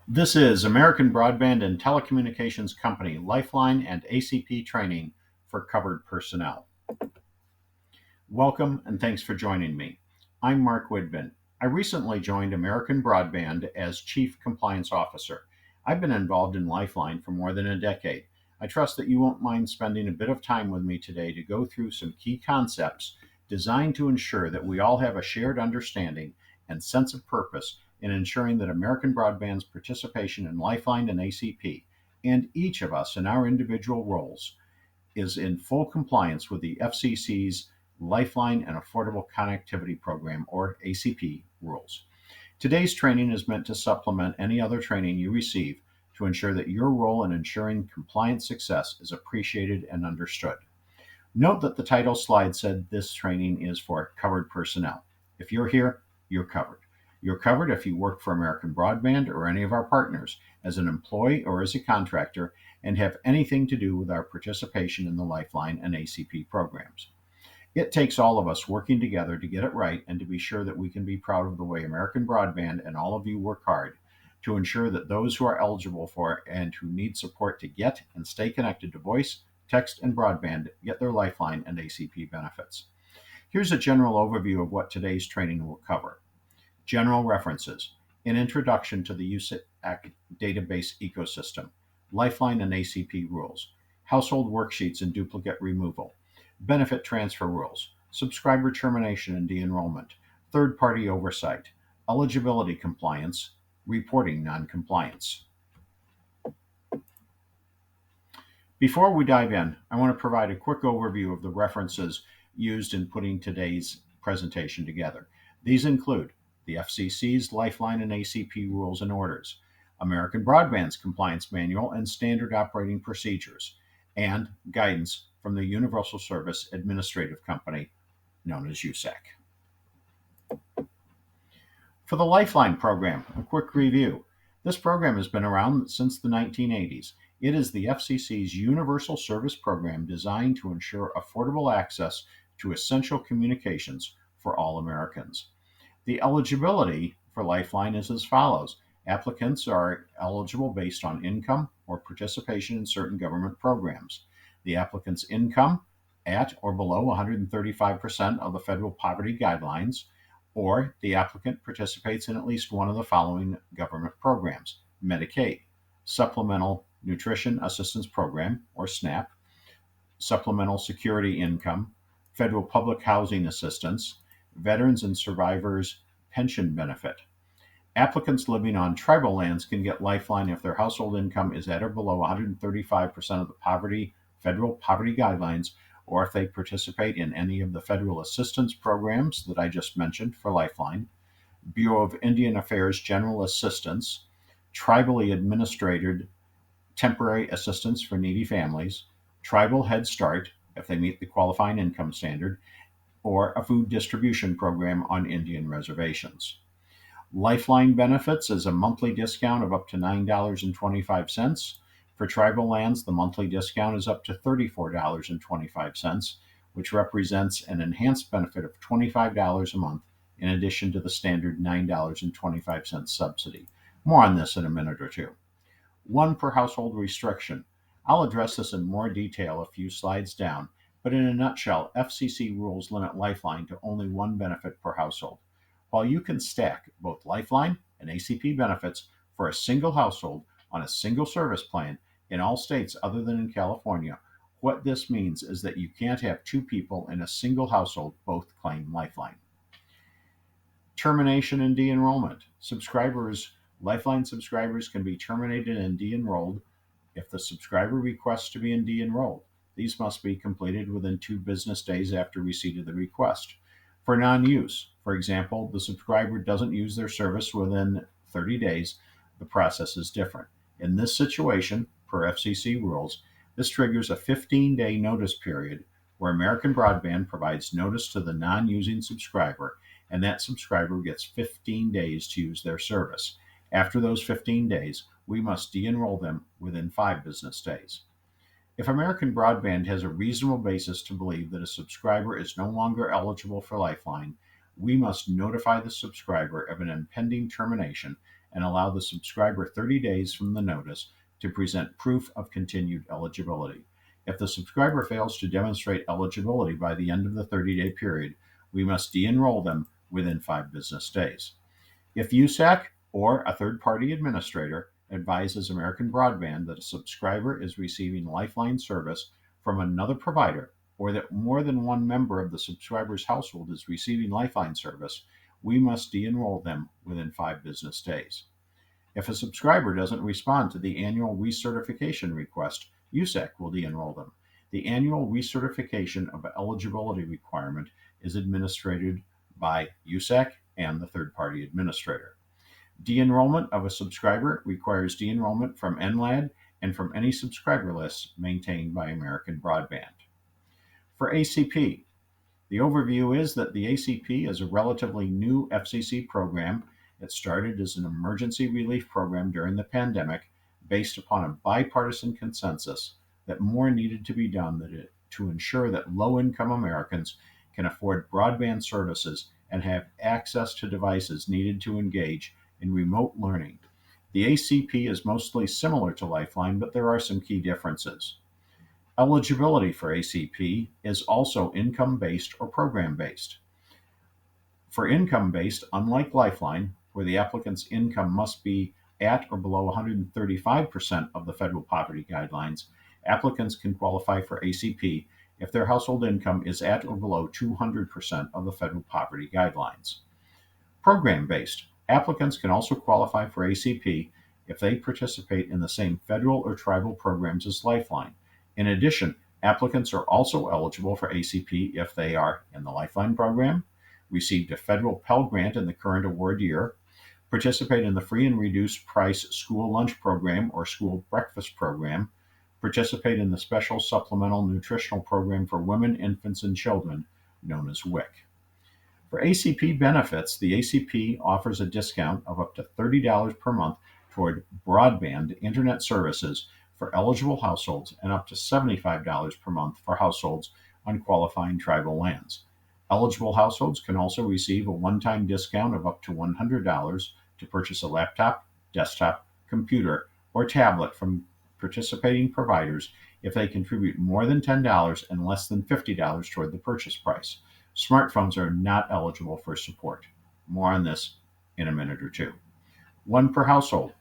This is American Broadband and Telecommunications Company Lifeline and ACP training for covered personnel. Welcome and thanks for joining me. I'm Mark Widman. I recently joined American Broadband as Chief Compliance Officer. I've been involved in Lifeline for more than a decade. I trust that you won't mind spending a bit of time with me today to go through some key concepts designed to ensure that we all have a shared understanding and sense of purpose in ensuring that American Broadband's participation in Lifeline and ACP, and each of us in our individual roles, is in full compliance with the FCC's Lifeline and Affordable Connectivity Program, or ACP, rules. Today's training is meant to supplement any other training you receive to ensure that your role in ensuring compliance success is appreciated and understood. Note that the title slide said this training is for covered personnel. If you're here, you're covered. You're covered if you work for American Broadband or any of our partners as an employee or as a contractor and have anything to do with our participation in the Lifeline and ACP programs. It takes all of us working together to get it right and to be sure that we can be proud of the way American Broadband and all of you work hard to ensure that those who are eligible for it and who need support to get and stay connected to voice, text, and broadband get their Lifeline and ACP benefits. Here's a general overview of what today's training will cover. General references, an introduction to the USIC database ecosystem, Lifeline and ACP rules, household worksheets and duplicate removal, benefit transfer rules, subscriber termination and de-enrollment, third-party oversight, eligibility compliance, reporting noncompliance. Before we dive in, I want to provide a quick overview of the references used in putting today's presentation together. These include the FCC's Lifeline and ACP rules and orders, American Broadband's compliance manual and standard operating procedures, and guidance from the Universal Service Administrative Company, known as USAC. For the Lifeline program, a quick review. This program has been around since the 1980s. It is the FCC's universal service program designed to ensure affordable access to essential communications for all Americans. The eligibility for Lifeline is as follows. Applicants are eligible based on income or participation in certain government programs. The applicant's income at or below 135% of the federal poverty guidelines, or the applicant participates in at least one of the following government programs: Medicaid, Supplemental Nutrition Assistance Program, or SNAP, Supplemental Security Income, Federal Public Housing Assistance, Veterans and Survivors Pension Benefit. Applicants living on tribal lands can get Lifeline if their household income is at or below 135% of the federal poverty guidelines, or if they participate in any of the federal assistance programs that I just mentioned for Lifeline, Bureau of Indian Affairs General Assistance, tribally administered temporary assistance for needy families, Tribal Head Start, if they meet the qualifying income standard, or a food distribution program on Indian reservations. Lifeline benefits is a monthly discount of up to $9.25. For tribal lands, the monthly discount is up to $34.25, which represents an enhanced benefit of $25 a month in addition to the standard $9.25 subsidy. More on this in a minute or two. One per household restriction. I'll address this in more detail a few slides down, but in a nutshell, FCC rules limit Lifeline to only one benefit per household. While you can stack both Lifeline and ACP benefits for a single household on a single service plan in all states other than in California, what this means is that you can't have two people in a single household both claim Lifeline. Termination and de-enrollment. Lifeline subscribers can be terminated and de-enrolled if the subscriber requests to be de-enrolled. These must be completed within 2 business days after receipt of the request. For non-use, for example, the subscriber doesn't use their service within 30 days, the process is different. In this situation, per FCC rules, this triggers a 15-day notice period where American Broadband provides notice to the non-using subscriber, and that subscriber gets 15 days to use their service. After those 15 days, we must de-enroll them within 5 business days. If American Broadband has a reasonable basis to believe that a subscriber is no longer eligible for Lifeline, we must notify the subscriber of an impending termination and allow the subscriber 30 days from the notice to present proof of continued eligibility. If the subscriber fails to demonstrate eligibility by the end of the 30-day period, we must de-enroll them within 5 business days. If USAC or a third-party administrator advises American Broadband that a subscriber is receiving Lifeline service from another provider, or that more than one member of the subscriber's household is receiving Lifeline service, we must de-enroll them within 5 business days. If a subscriber doesn't respond to the annual recertification request, USAC will de-enroll them. The annual recertification of eligibility requirement is administered by USAC and the third-party administrator. De-enrollment of a subscriber requires de-enrollment from NLAD and from any subscriber lists maintained by American Broadband. For ACP, the overview is that the ACP is a relatively new FCC program. It started as an emergency relief program during the pandemic based upon a bipartisan consensus that more needed to be done to ensure that low-income Americans can afford broadband services and have access to devices needed to engage in remote learning. The ACP is mostly similar to Lifeline, but there are some key differences. Eligibility for ACP is also income-based or program-based. For income-based, unlike Lifeline, where the applicant's income must be at or below 135% of the federal poverty guidelines, applicants can qualify for ACP if their household income is at or below 200% of the federal poverty guidelines. Program-based, applicants can also qualify for ACP if they participate in the same federal or tribal programs as Lifeline. In addition, applicants are also eligible for ACP if they are in the Lifeline program, received a federal Pell Grant in the current award year, participate in the free and reduced price school lunch program or school breakfast program, participate in the special supplemental nutritional program for women, infants, and children, known as WIC. For ACP benefits, the ACP offers a discount of up to $30 per month toward broadband internet services for eligible households and up to $75 per month for households on qualifying tribal lands. Eligible households can also receive a one-time discount of up to $100 to purchase a laptop, desktop, computer, or tablet from participating providers if they contribute more than $10 and less than $50 toward the purchase price. Smartphones are not eligible for support. More on this in a minute or two. One per household.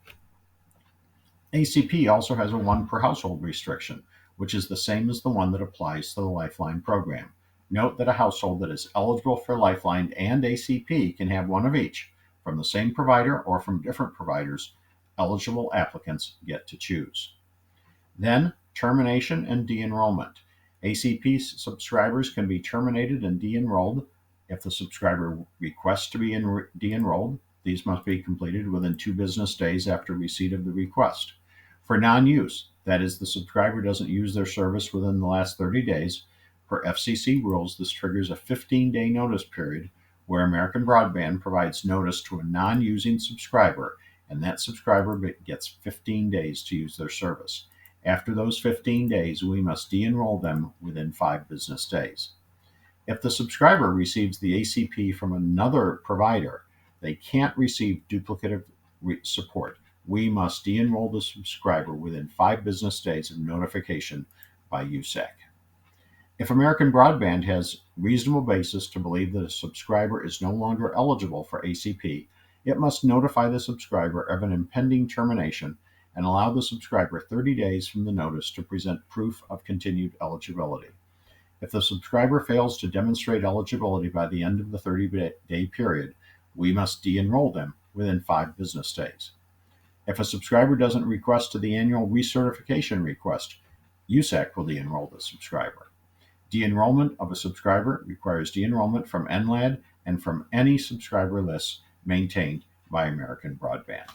ACP also has a one per household restriction, which is the same as the one that applies to the Lifeline program. Note that a household that is eligible for Lifeline and ACP can have one of each, from the same provider or from different providers. Eligible applicants get to choose. Then, termination and de-enrollment. ACP subscribers can be terminated and de-enrolled if the subscriber requests to be de-enrolled. These must be completed within 2 business days after receipt of the request. For non-use, that is, the subscriber doesn't use their service within the last 30 days, per FCC rules, this triggers a 15-day notice period where American Broadband provides notice to a non-using subscriber, and that subscriber gets 15 days to use their service. After those 15 days, we must de-enroll them within 5 business days. If the subscriber receives the ACP from another provider, they can't receive duplicative support. We must de-enroll the subscriber within 5 business days of notification by USAC. If American Broadband has reasonable basis to believe that a subscriber is no longer eligible for ACP, it must notify the subscriber of an impending termination and allow the subscriber 30 days from the notice to present proof of continued eligibility. If the subscriber fails to demonstrate eligibility by the end of the 30-day period, we must de-enroll them within 5 business days. If a subscriber doesn't request to the annual recertification request, USAC will de-enroll the subscriber. De-enrollment of a subscriber requires de-enrollment from NLAD and from any subscriber lists maintained by American Broadband.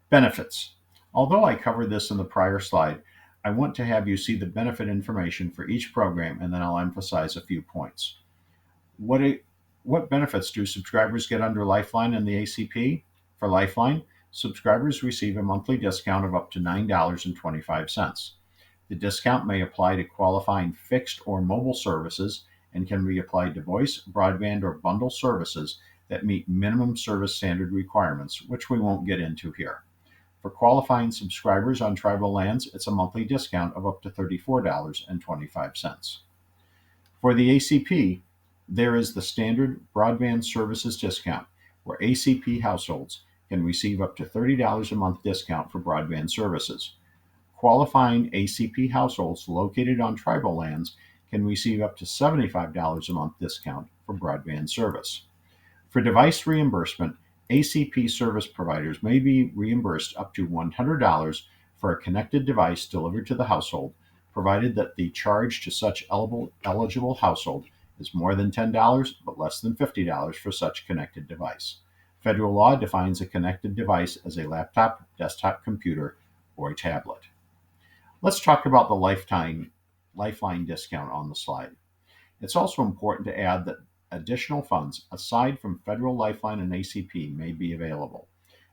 Benefits. Although I covered this in the prior slide, I want to have you see the benefit information for each program, and then I'll emphasize a few points. What benefits do subscribers get under Lifeline and the ACP? For Lifeline, subscribers receive a monthly discount of up to $9.25. The discount may apply to qualifying fixed or mobile services and can be applied to voice, broadband, or bundle services that meet minimum service standard requirements, which we won't get into here. For qualifying subscribers on tribal lands, it's a monthly discount of up to $34.25. For the ACP, there is the standard broadband services discount, where ACP households can receive up to $30 a month discount for broadband services. Qualifying ACP households located on tribal lands can receive up to $75 a month discount for broadband service. For device reimbursement, ACP service providers may be reimbursed up to $100 for a connected device delivered to the household, provided that the charge to such eligible household is more than $10 but less than $50 for such connected device. Federal law defines a connected device as a laptop, desktop computer, or a tablet. Let's talk about the Lifeline discount on the slide. It's also important to add that additional funds, aside from federal Lifeline and ACP, may be available.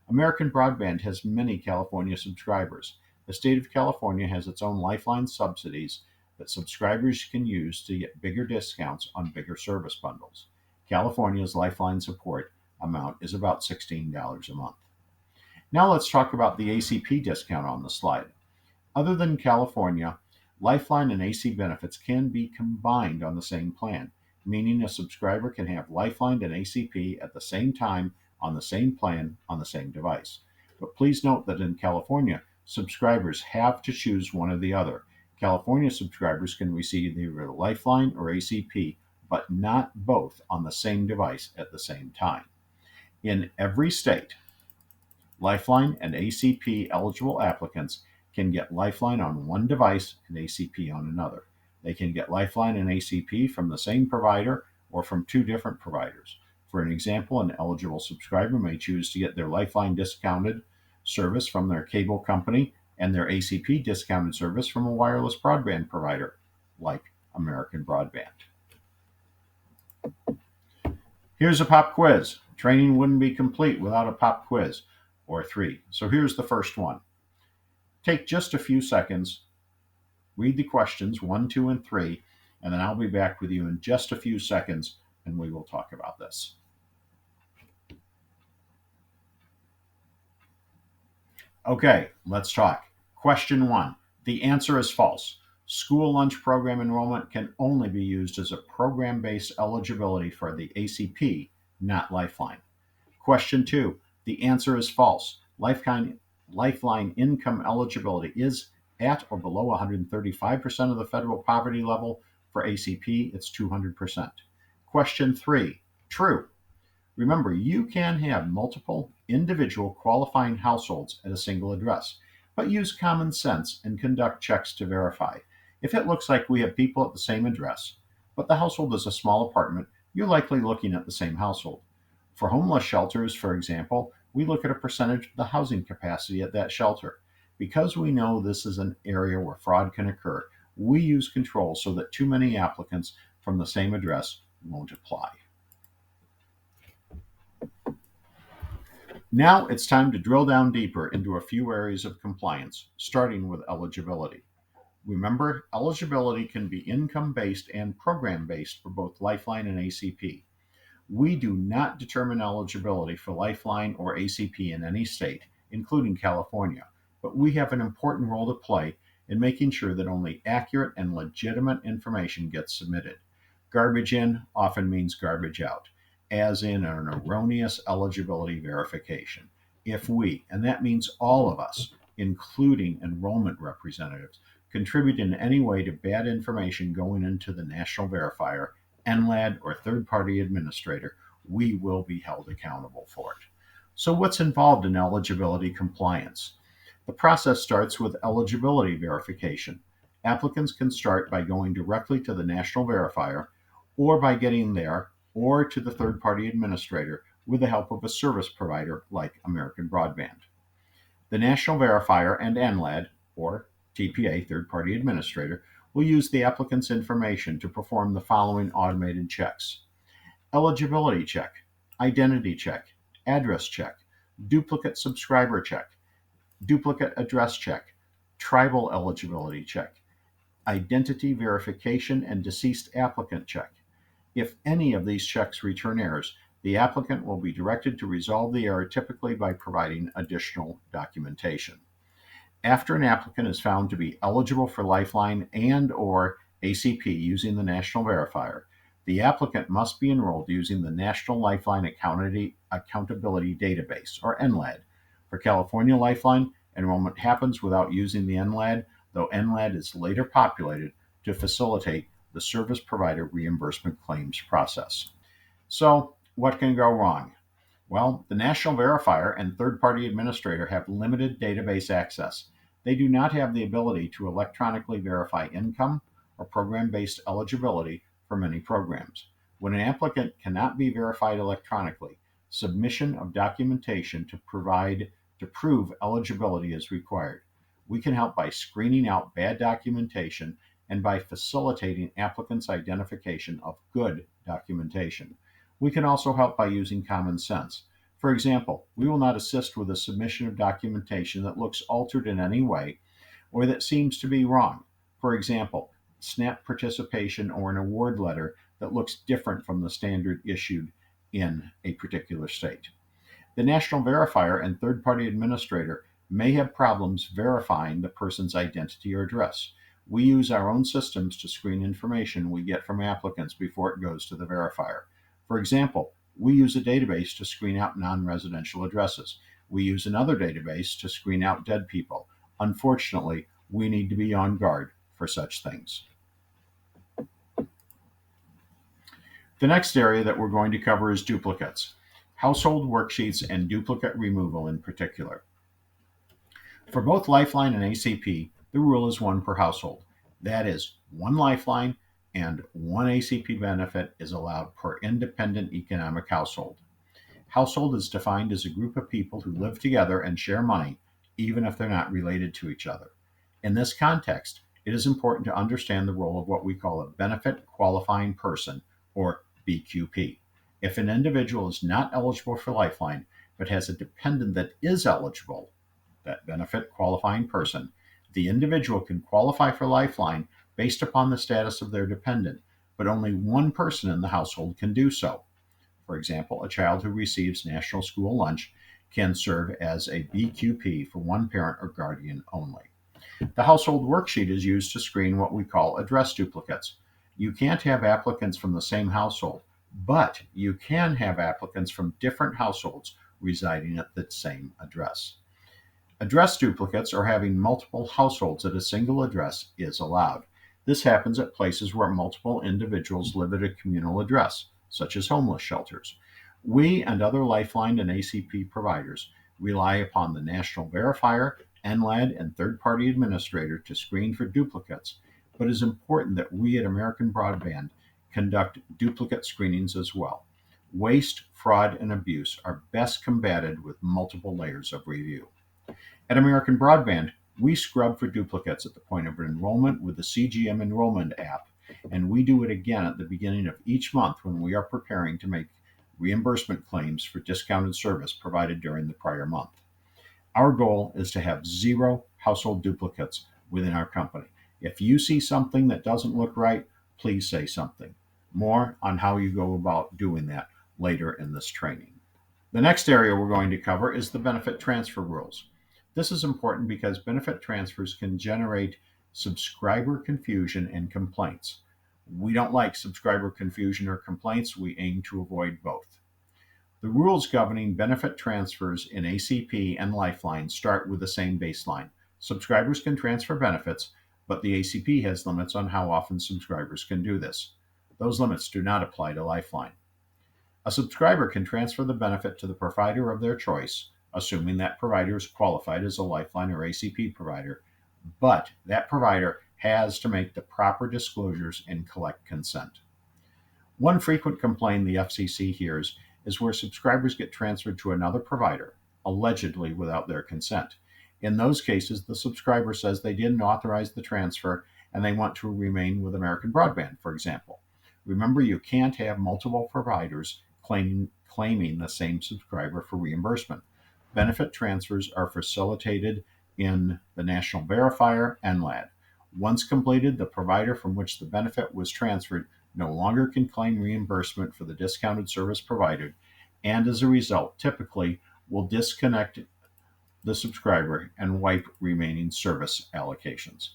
American Broadband has many California subscribers. The state of California has its own Lifeline subsidies that subscribers can use to get bigger discounts on bigger service bundles. California's Lifeline support amount is about $16 a month. Now let's talk about the ACP discount on the slide. Other than California, Lifeline and AC benefits can be combined on the same plan, meaning a subscriber can have Lifeline and ACP at the same time on the same plan on the same device. But please note that in California, subscribers have to choose one or the other. California subscribers can receive either Lifeline or ACP, but not both on the same device at the same time. In every state, Lifeline and ACP eligible applicants can get Lifeline on one device and ACP on another. They can get Lifeline and ACP from the same provider or from two different providers. For an example, an eligible subscriber may choose to get their Lifeline discounted service from their cable company and their ACP discounted service from a wireless broadband provider like American Broadband. Here's a pop quiz. Training wouldn't be complete without a pop quiz or three. So here's the first one. Take just a few seconds, read the questions 1, 2, and 3, and then I'll be back with you in just a few seconds and we will talk about this. Okay, let's talk. Question 1. The answer is false. School lunch program enrollment can only be used as a program-based eligibility for the ACP, not Lifeline. Question 2. The answer is false. Lifeline income eligibility is at or below 135% of the federal poverty level. For ACP, it's 200%. Question 3. True. Remember, you can have multiple individual qualifying households at a single address, but use common sense and conduct checks to verify. If it looks like we have people at the same address, but the household is a small apartment, you're likely looking at the same household. For homeless shelters, for example, we look at a percentage of the housing capacity at that shelter. Because we know this is an area where fraud can occur, we use controls so that too many applicants from the same address won't apply. Now it's time to drill down deeper into a few areas of compliance, starting with eligibility. Remember, eligibility can be income-based and program-based for both Lifeline and ACP. We do not determine eligibility for Lifeline or ACP in any state, including California, but we have an important role to play in making sure that only accurate and legitimate information gets submitted. Garbage in often means garbage out, as in an erroneous eligibility verification. If we, and that means all of us, including enrollment representatives, contribute in any way to bad information going into the National Verifier, NLAD, or third-party administrator, we will be held accountable for it. So what's involved in eligibility compliance? The process starts with eligibility verification. Applicants can start by going directly to the National Verifier, or by getting there, or to the third-party administrator with the help of a service provider like American Broadband. The National Verifier and NLAD, or TPA, third-party administrator, will use the applicant's information to perform the following automated checks: eligibility check, identity check, address check, duplicate subscriber check, duplicate address check, tribal eligibility check, identity verification and deceased applicant check. If any of these checks return errors, The applicant will be directed to resolve the error typically by providing additional documentation. After an applicant is found to be eligible for Lifeline and/or ACP using the National Verifier, the applicant must be enrolled using the National Lifeline Accountability Database, or NLAD. For California Lifeline, enrollment happens without using the NLAD, though NLAD is later populated to facilitate the service provider reimbursement claims process. So, what can go wrong? Well, the National Verifier and third-party administrator have limited database access. They do not have the ability to electronically verify income or program-based eligibility for many programs. When an applicant cannot be verified electronically, submission of documentation to prove eligibility is required. We can help by screening out bad documentation and by facilitating applicants' identification of good documentation. We can also help by using common sense. For example, we will not assist with a submission of documentation that looks altered in any way or that seems to be wrong. For example, SNAP participation or an award letter that looks different from the standard issued in a particular state. The National Verifier and third-party administrator may have problems verifying the person's identity or address. We use our own systems to screen information we get from applicants before it goes to the verifier. For example, we use a database to screen out non-residential addresses. We use another database to screen out dead people. Unfortunately, we need to be on guard for such things. The next area that we're going to cover is duplicates, household worksheets and duplicate removal in particular. For both Lifeline and ACP, the rule is one per household. That is, one Lifeline and one ACP benefit is allowed per independent economic household. Household is defined as a group of people who live together and share money, even if they're not related to each other. In this context, it is important to understand the role of what we call a benefit qualifying person, or BQP. If an individual is not eligible for Lifeline, but has a dependent that is eligible, that benefit qualifying person, the individual can qualify for Lifeline based upon the status of their dependent, but only one person in the household can do so. For example, a child who receives National School Lunch can serve as a BQP for one parent or guardian only. The household worksheet is used to screen what we call address duplicates. You can't have applicants from the same household, but you can have applicants from different households residing at the same address. Address duplicates, or having multiple households at a single address, is allowed. This happens at places where multiple individuals live at a communal address, such as homeless shelters. We and other Lifeline and ACP providers rely upon the National Verifier, NLAD, and third-party administrator to screen for duplicates, but it is important that we at American Broadband conduct duplicate screenings as well. Waste, fraud, and abuse are best combated with multiple layers of review. At American Broadband, we scrub for duplicates at the point of enrollment with the CGM enrollment app, and we do it again at the beginning of each month when we are preparing to make reimbursement claims for discounted service provided during the prior month. Our goal is to have zero household duplicates within our company. If you see something that doesn't look right, please say something. More on how you go about doing that later in this training. The next area we're going to cover is the benefit transfer rules. This is important because benefit transfers can generate subscriber confusion and complaints. We don't like subscriber confusion or complaints. We aim to avoid both. The rules governing benefit transfers in ACP and Lifeline start with the same baseline. Subscribers can transfer benefits, but the ACP has limits on how often subscribers can do this. Those limits do not apply to Lifeline. A subscriber can transfer the benefit to the provider of their choice, assuming that provider is qualified as a Lifeline or ACP provider, but that provider has to make the proper disclosures and collect consent. One frequent complaint the FCC hears is where subscribers get transferred to another provider, allegedly without their consent. In those cases, the subscriber says they didn't authorize the transfer and they want to remain with American Broadband, for example. Remember, you can't have multiple providers claiming the same subscriber for reimbursement. Benefit transfers are facilitated in the National Verifier, NLAD. Once completed, the provider from which the benefit was transferred no longer can claim reimbursement for the discounted service provided, and as a result, typically will disconnect the subscriber and wipe remaining service allocations.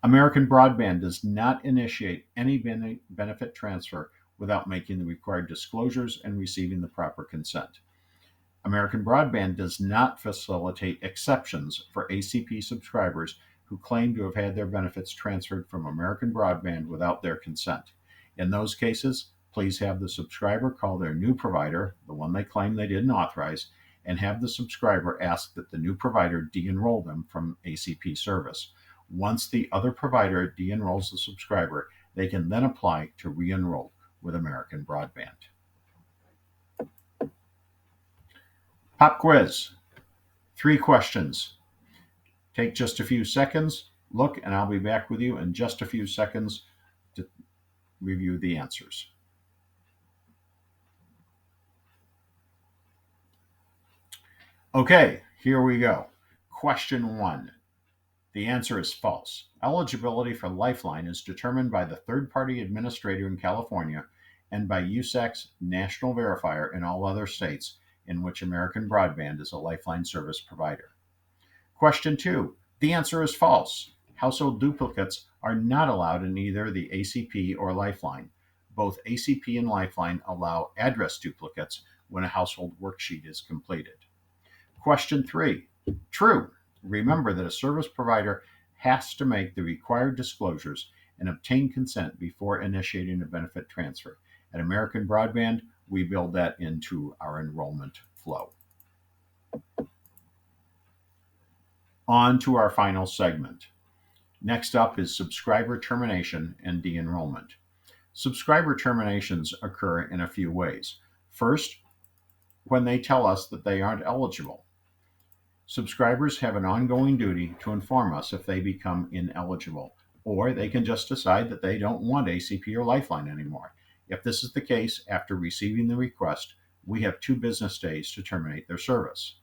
American Broadband does not initiate any benefit transfer without making the required disclosures and receiving the proper consent. American Broadband does not facilitate exceptions for ACP subscribers who claim to have had their benefits transferred from American Broadband without their consent. In those cases, please have the subscriber call their new provider, the one they claim they didn't authorize, and have the subscriber ask that the new provider de-enroll them from ACP service. Once the other provider de-enrolls the subscriber, they can then apply to re-enroll with American Broadband. Pop quiz. 3 questions. Take just a few seconds, look, and I'll be back with you in just a few seconds to review the answers. Okay, here we go. Question 1. The answer is false. Eligibility for Lifeline is determined by the third-party administrator in California and by USAC's national verifier in all other states in which American Broadband is a Lifeline service provider. Question 2. The answer is false. Household duplicates are not allowed in either the ACP or Lifeline. Both ACP and Lifeline allow address duplicates when a household worksheet is completed. Question 3. True. Remember that a service provider has to make the required disclosures and obtain consent before initiating a benefit transfer. At American Broadband, we build that into our enrollment flow. On to our final segment. Next up is subscriber termination and de-enrollment. Subscriber terminations occur in a few ways. First, when they tell us that they aren't eligible. Subscribers have an ongoing duty to inform us if they become ineligible, or they can just decide that they don't want ACP or Lifeline anymore. If this is the case, after receiving the request, we have 2 business days to terminate their service.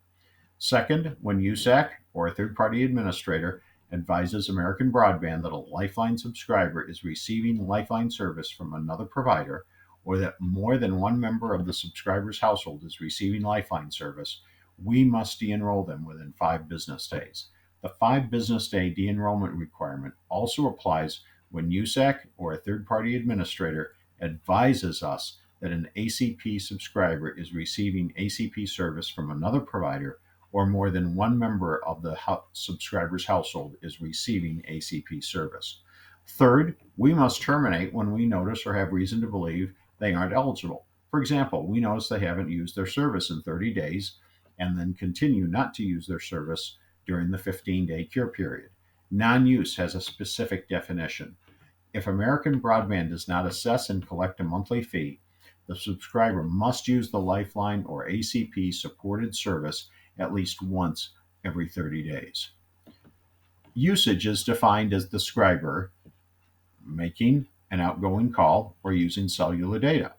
Second, when USAC or a third-party administrator advises American Broadband that a Lifeline subscriber is receiving Lifeline service from another provider, or that more than one member of the subscriber's household is receiving Lifeline service, we must de-enroll them within 5 business days. The 5 business day de-enrollment requirement also applies when USAC or a third-party administrator advises us that an ACP subscriber is receiving ACP service from another provider, or more than one member of the subscriber's household is receiving ACP service. Third, we must terminate when we notice or have reason to believe they aren't eligible. For example, we notice they haven't used their service in 30 days and then continue not to use their service during the 15-day cure period. Non-use has a specific definition. If American Broadband does not assess and collect a monthly fee, the subscriber must use the Lifeline or ACP supported service at least once every 30 days. Usage is defined as the subscriber making an outgoing call or using cellular data,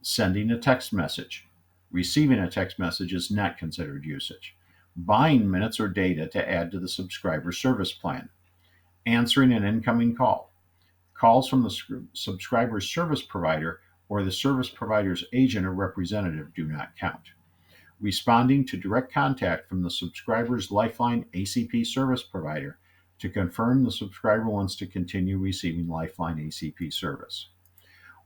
sending a text message. Receiving a text message is not considered usage. Buying minutes or data to add to the subscriber service plan. Answering an incoming call. Calls from the subscriber's service provider or the service provider's agent or representative do not count. Responding to direct contact from the subscriber's Lifeline ACP service provider to confirm the subscriber wants to continue receiving Lifeline ACP service.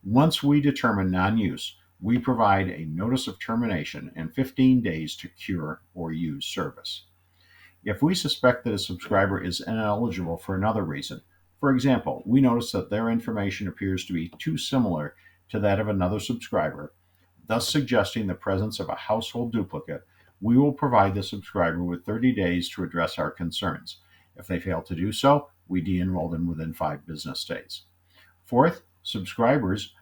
Once we determine non-use, we provide a notice of termination and 15 days to cure or use service. If we suspect that a subscriber is ineligible for another reason, for example, we notice that their information appears to be too similar to that of another subscriber, thus suggesting the presence of a household duplicate, we will provide the subscriber with 30 days to address our concerns. If they fail to do so, we de-enroll them within 5 business days. Fourth, subscribers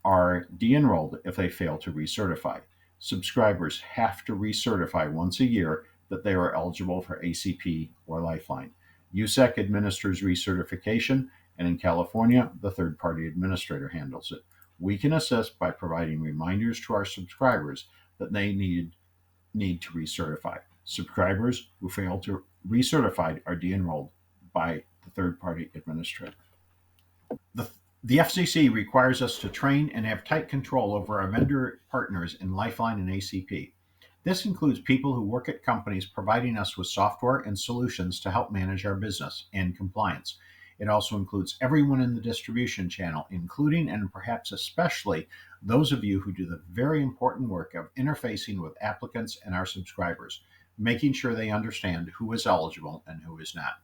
are de-enrolled if they fail to recertify. Subscribers have to recertify once a year that they are eligible for ACP or Lifeline. USAC administers recertification, and in California, the third-party administrator handles it. We can assist by providing reminders to our subscribers that they need to recertify. Subscribers who fail to recertify are de-enrolled by the third-party administrator. The FCC requires us to train and have tight control over our vendor partners in Lifeline and ACP. This includes people who work at companies providing us with software and solutions to help manage our business and compliance. It also includes everyone in the distribution channel, including and perhaps especially those of you who do the very important work of interfacing with applicants and our subscribers, making sure they understand who is eligible and who is not.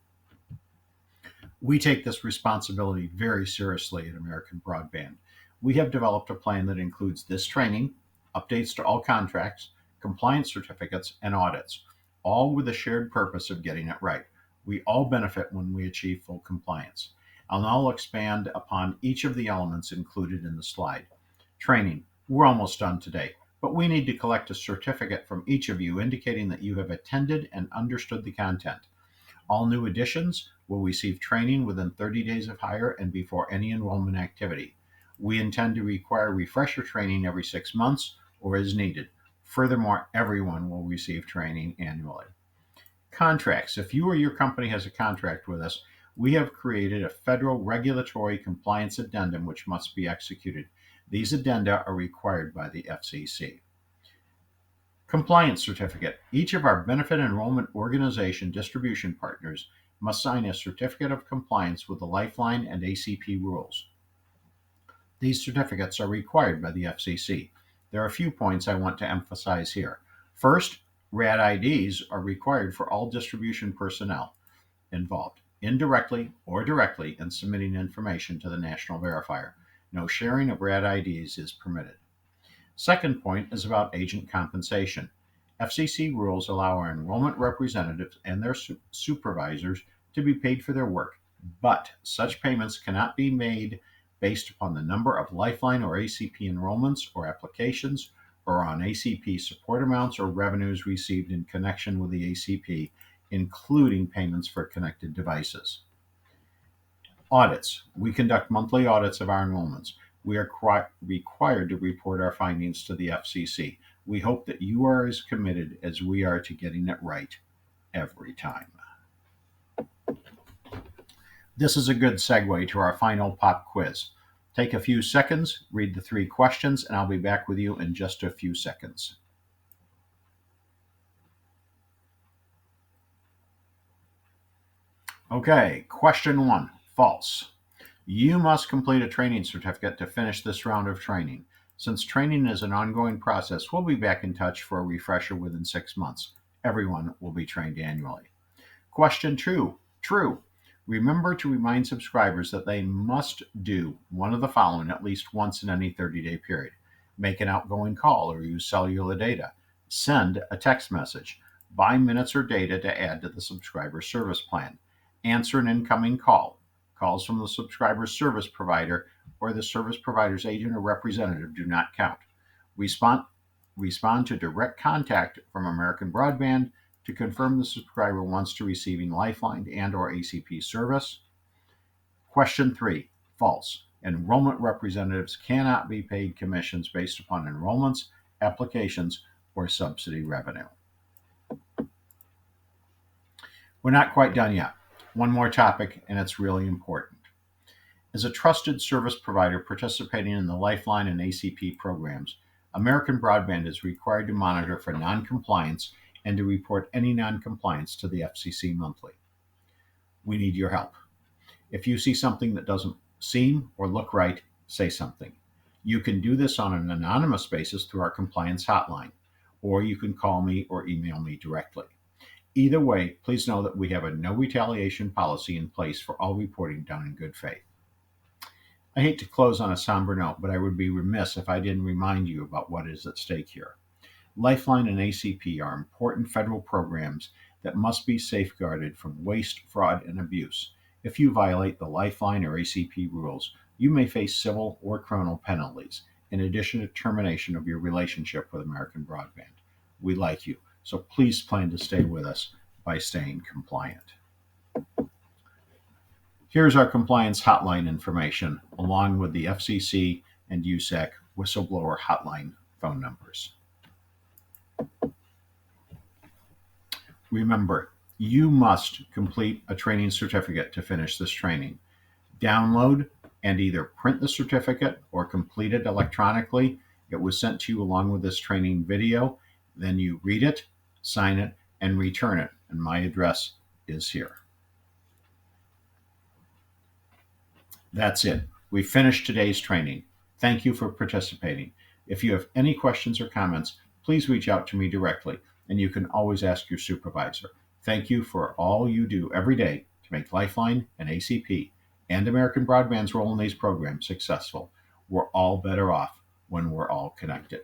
We take this responsibility very seriously at American Broadband. We have developed a plan that includes this training, updates to all contracts, compliance certificates, and audits, all with the shared purpose of getting it right. We all benefit when we achieve full compliance. I'll now expand upon each of the elements included in the slide. Training. We're almost done today, but we need to collect a certificate from each of you indicating that you have attended and understood the content. All new additions will receive training within 30 days of hire and before any enrollment activity. We intend to require refresher training every 6 months or as needed. Furthermore, everyone will receive training annually. Contracts. If you or your company has a contract with us, we have created a federal regulatory compliance addendum which must be executed. These addenda are required by the FCC. Compliance certificate. Each of our benefit enrollment organization distribution partners must sign a certificate of compliance with the Lifeline and ACP rules. These certificates are required by the FCC. There are a few points I want to emphasize here. First, RAD IDs are required for all distribution personnel involved, indirectly or directly, in submitting information to the National Verifier. No sharing of RAD IDs is permitted. Second point is about agent compensation. FCC rules allow our enrollment representatives and their supervisors to be paid for their work, but such payments cannot be made based upon the number of Lifeline or ACP enrollments or applications, or on ACP support amounts or revenues received in connection with the ACP, including payments for connected devices. Audits. We conduct monthly audits of our enrollments. We are required to report our findings to the FCC. We hope that you are as committed as we are to getting it right every time. This is a good segue to our final pop quiz. Take a few seconds, read the 3 questions, and I'll be back with you in just a few seconds. Okay, question 1, false. You must complete a training certificate to finish this round of training. Since training is an ongoing process, we'll be back in touch for a refresher within 6 months. Everyone will be trained annually. Question 2, true. Remember to remind subscribers that they must do one of the following at least once in any 30-day period. Make an outgoing call or use cellular data. Send a text message. Buy minutes or data to add to the subscriber service plan. Answer an incoming call. Calls from the subscriber service provider or the service provider's agent or representative do not count. Respond to direct contact from American Broadband to confirm the subscriber wants to receiving Lifeline and or ACP service. Question 3, false. Enrollment representatives cannot be paid commissions based upon enrollments, applications, or subsidy revenue. We're not quite done yet. One more topic, and it's really important. As a trusted service provider participating in the Lifeline and ACP programs, American Broadband is required to monitor for noncompliance and to report any noncompliance to the FCC monthly. We need your help. If you see something that doesn't seem or look right, say something. You can do this on an anonymous basis through our compliance hotline, or you can call me or email me directly. Either way, please know that we have a no retaliation policy in place for all reporting done in good faith. I hate to close on a somber note, but I would be remiss if I didn't remind you about what is at stake here. Lifeline and ACP are important federal programs that must be safeguarded from waste, fraud, and abuse. If you violate the Lifeline or ACP rules, you may face civil or criminal penalties, in addition to termination of your relationship with American Broadband. We like you, so please plan to stay with us by staying compliant. Here's our compliance hotline information, along with the FCC and USAC whistleblower hotline phone numbers. Remember, you must complete a training certificate to finish this training. Download and either print the certificate or complete it electronically. It was sent to you along with this training video. Then you read it, sign it, and return it. And my address is here. That's it. We finished today's training. Thank you for participating. If you have any questions or comments, please reach out to me directly, and you can always ask your supervisor. Thank you for all you do every day to make Lifeline and ACP and American Broadband's role in these programs successful. We're all better off when we're all connected.